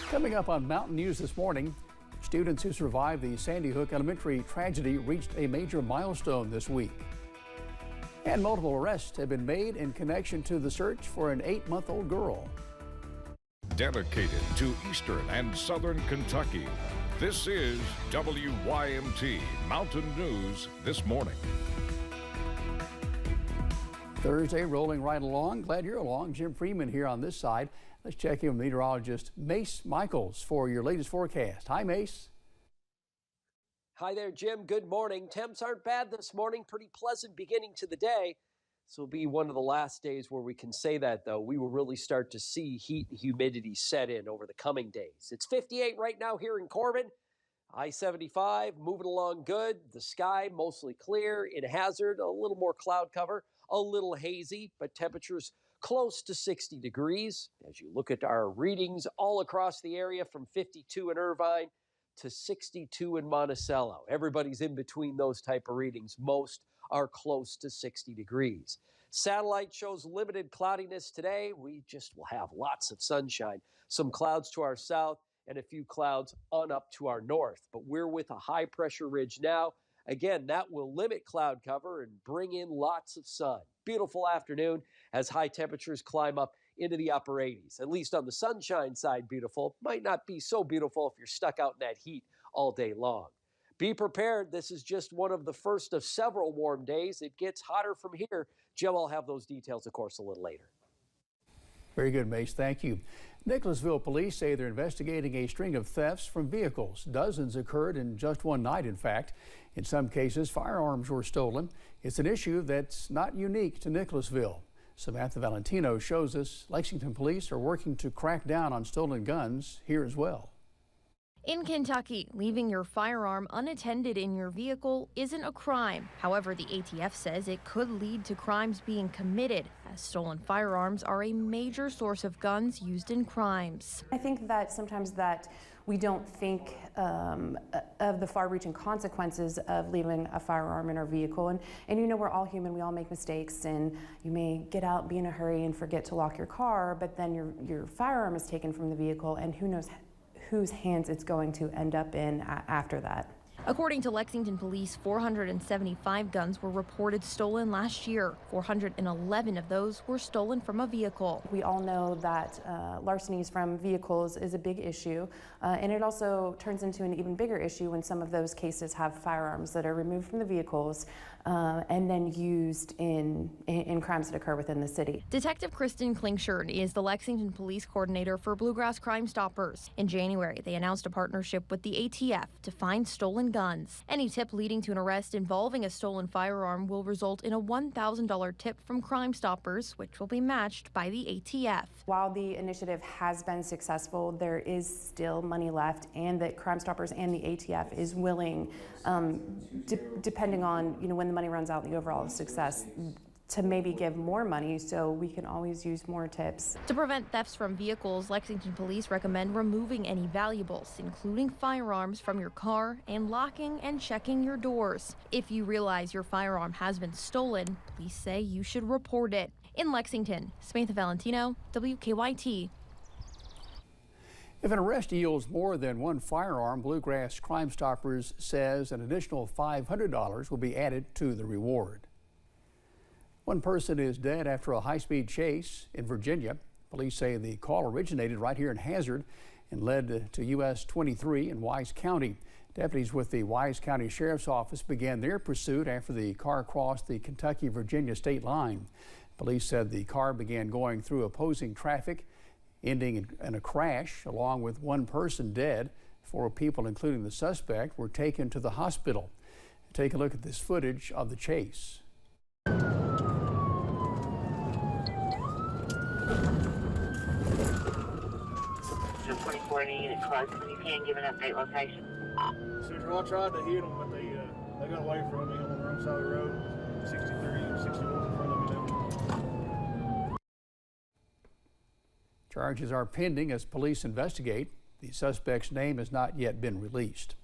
Coming up on Mountain News this morning, students who survived the Sandy Hook Elementary tragedy reached a major milestone this week. And multiple arrests have been made in connection to the search for an 8-month-old girl. Dedicated to Eastern and Southern Kentucky, this is WYMT Mountain News This Morning. Thursday rolling right along. Glad you're along. Jim Freeman here on this side. Let's check in with meteorologist Mace Michaels for your latest forecast. Hi, Mace. Hi there, Jim. Good morning. Temps aren't bad this morning. Pretty pleasant beginning to the day. This will be one of the last days where we can say that, though. We will really start to see heat and humidity set in over the coming days. It's 58 right now here in Corbin. I-75 moving along good. The sky mostly clear. In Hazard, a little more cloud cover, a little hazy, but temperatures close to 60 degrees. As you look at our readings all across the area from 52 in Irvine to 62 in Monticello. Everybody's in between those type of readings. Most are close to 60 degrees. Satellite shows limited cloudiness today. We just will have lots of sunshine. Some clouds to our south and a few clouds on up to our north. But we're with a high pressure ridge now. Again, that will limit cloud cover and bring in lots of sun. Beautiful afternoon as high temperatures climb up into the upper 80s. At least on the sunshine side, beautiful. Might not be so beautiful if you're stuck out in that heat all day long. Be prepared. This is just one of the first of several warm days. It gets hotter from here. Joe, I'll have those details, of course, a little later. Very good, Mace. Thank you. Nicholasville police say they're investigating a string of thefts from vehicles. Dozens occurred in just one night, in fact. In some cases, firearms were stolen. It's an issue that's not unique to Nicholasville. Samantha Valentino shows us Lexington police are working to crack down on stolen guns here as well. In Kentucky, leaving your firearm unattended in your vehicle isn't a crime. However, the ATF says it could lead to crimes being committed, as stolen firearms are a major source of guns used in crimes. I think that sometimes that we don't think of the far-reaching consequences of leaving a firearm in our vehicle. And you know, we're all human, we all make mistakes, and you may get out, be in a hurry, and forget to lock your car, but then your firearm is taken from the vehicle, and who knows whose hands it's going to end up in after that. According to Lexington police, 475 guns were reported stolen last year. 411 of those were stolen from a vehicle. We all know that larcenies from vehicles is a big issue, and it also turns into an even bigger issue when some of those cases have firearms that are removed from the vehicles and then used in crimes that occur within the city. Detective Kristen Klingshirn is the Lexington police coordinator for Bluegrass Crime Stoppers. In January, they announced a partnership with the ATF to find stolen guns. Any tip leading to an arrest involving a stolen firearm will result in a $1,000 tip from Crime Stoppers, which will be matched by the ATF. While the initiative has been successful, there is still money left, and that Crime Stoppers and the ATF is willing, depending on when the money runs out, the overall success, to maybe give more money, so we can always use more tips. To prevent thefts from vehicles, Lexington police recommend removing any valuables, including firearms, from your car and locking and checking your doors. If you realize your firearm has been stolen, police say you should report it. In Lexington, Samantha Valentino, WKYT. If an arrest yields more than one firearm, Bluegrass Crime Stoppers says an additional $500 will be added to the reward. One person is dead after a high-speed chase in Virginia. Police say the call originated right here in Hazard and led to US 23 in Wise County. Deputies with the Wise County Sheriff's Office began their pursuit after the car crossed the Kentucky-Virginia state line. Police said the car began going through opposing traffic, ending in a crash, along with one person dead. 4 people, including the suspect, were taken to the hospital. Take a look at this footage of the chase. Unit close, when you can give an update location. Central, I tried to hit them, but they got away from me on the wrong side of the road. 63 and 61 in front of me now. Charges are pending as police investigate. The suspect's name has not yet been released.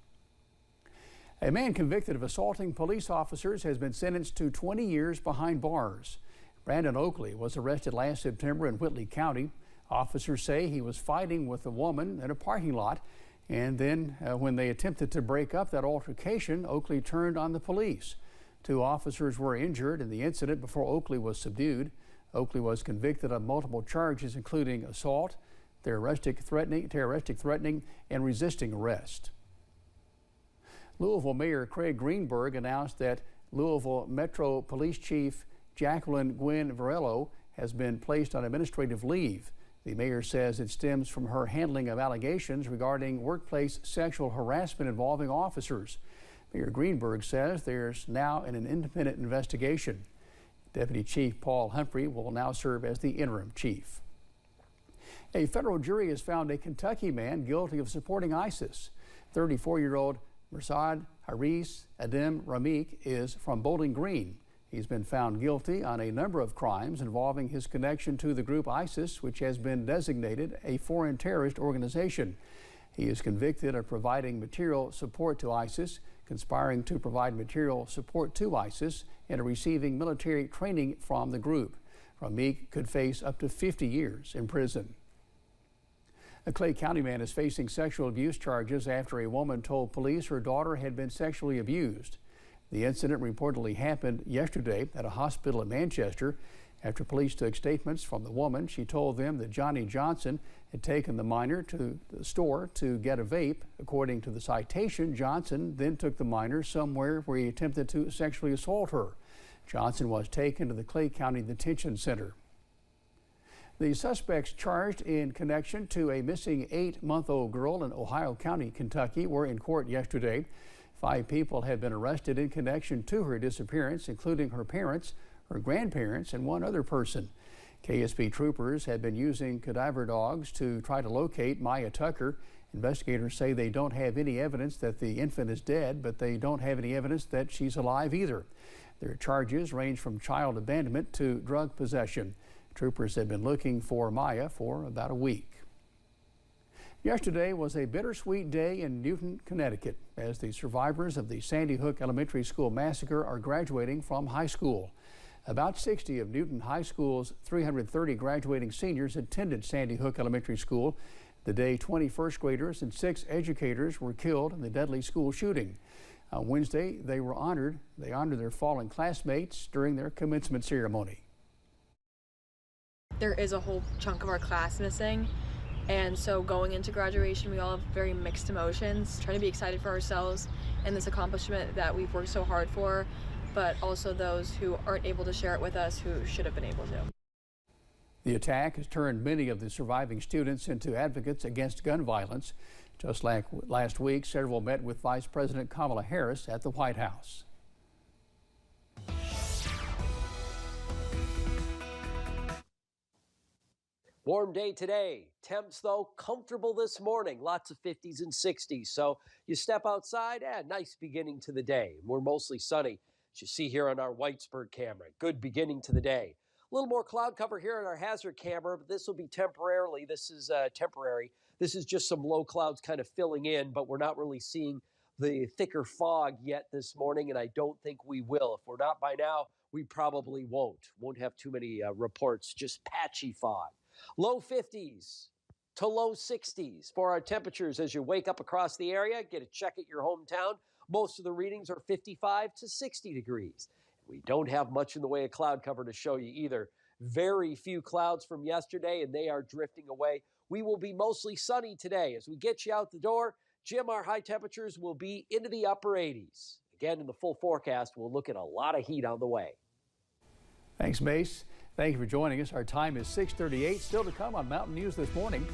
A man convicted of assaulting police officers has been sentenced to 20 years behind bars. Brandon Oakley was arrested last September in Whitley County. Officers say he was fighting with a woman in a parking lot, and then when they attempted to break up that altercation, Oakley turned on the police. 2 officers were injured in the incident before Oakley was subdued. Oakley was convicted of multiple charges, including assault, terroristic threatening, and resisting arrest. Louisville Mayor Craig Greenberg announced that Louisville Metro Police Chief Jacqueline Gwen Varello has been placed on administrative leave. The mayor says it stems from her handling of allegations regarding workplace sexual harassment involving officers. Mayor Greenberg says there's now an independent investigation. Deputy Chief Paul Humphrey will now serve as the interim chief. A federal jury has found a Kentucky man guilty of supporting ISIS. 34-year-old Mirsad Haris Adem Ramik is from Bowling Green. He's been found guilty on a number of crimes involving his connection to the group ISIS, which has been designated a foreign terrorist organization. He is convicted of providing material support to ISIS, conspiring to provide material support to ISIS, and receiving military training from the group. Ramik could face up to 50 years in prison. A Clay County man is facing sexual abuse charges after a woman told police her daughter had been sexually abused. The incident reportedly happened yesterday at a hospital in Manchester. After police took statements from the woman, she told them that Johnny Johnson had taken the minor to the store to get a vape. According to the citation, Johnson then took the minor somewhere where he attempted to sexually assault her. Johnson was taken to the Clay County Detention Center. The suspects charged in connection to a missing 8-month-old girl in Ohio County, Kentucky, were in court yesterday. 5 people had been arrested in connection to her disappearance, including her parents, her grandparents, and 1 other person. KSP troopers had been using cadaver dogs to try to locate Maya Tucker. Investigators say they don't have any evidence that the infant is dead, but they don't have any evidence that she's alive either. Their charges range from child abandonment to drug possession. Troopers had been looking for Maya for about a week. Yesterday was a bittersweet day in Newton, Connecticut, as the survivors of the Sandy Hook Elementary School massacre are graduating from high school. About 60 of Newton High School's 330 graduating seniors attended Sandy Hook Elementary School the day 20 first graders and 6 educators were killed in the deadly school shooting. On Wednesday, they honored their fallen classmates during their commencement ceremony. There is a whole chunk of our class missing, and so going into graduation we all have very mixed emotions, trying to be excited for ourselves and this accomplishment that we've worked so hard for, but also those who aren't able to share it with us who should have been able to. The attack has turned many of the surviving students into advocates against gun violence. Just like last week, several met with Vice President Kamala Harris at the White House. Warm day today. Temps, though, comfortable this morning. Lots of 50s and 60s. So you step outside, nice beginning to the day. We're mostly sunny, as you see here on our Whitesburg camera. Good beginning to the day. A little more cloud cover here on our hazard camera, but this will be temporarily. This is temporary. This is just some low clouds kind of filling in, but we're not really seeing the thicker fog yet this morning, and I don't think we will. If we're not by now, we probably won't. Won't have too many reports, just patchy fog. Low 50s to low 60s for our temperatures as you wake up across the area. Get a check at your hometown. Most of the readings are 55 to 60 degrees. We don't have much in the way of cloud cover to show you either. Very few clouds from yesterday, and they are drifting away. We will be mostly sunny today. As we get you out the door, Jim, our high temperatures will be into the upper 80s. Again, in the full forecast, we'll look at a lot of heat on the way. Thanks, Mace. Thank you for joining us. Our time is 6:38. Still to come on Mountain News this morning.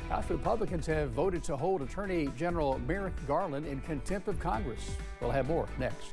House Republicans have voted to hold Attorney General Merrick Garland in contempt of Congress. We'll have more next.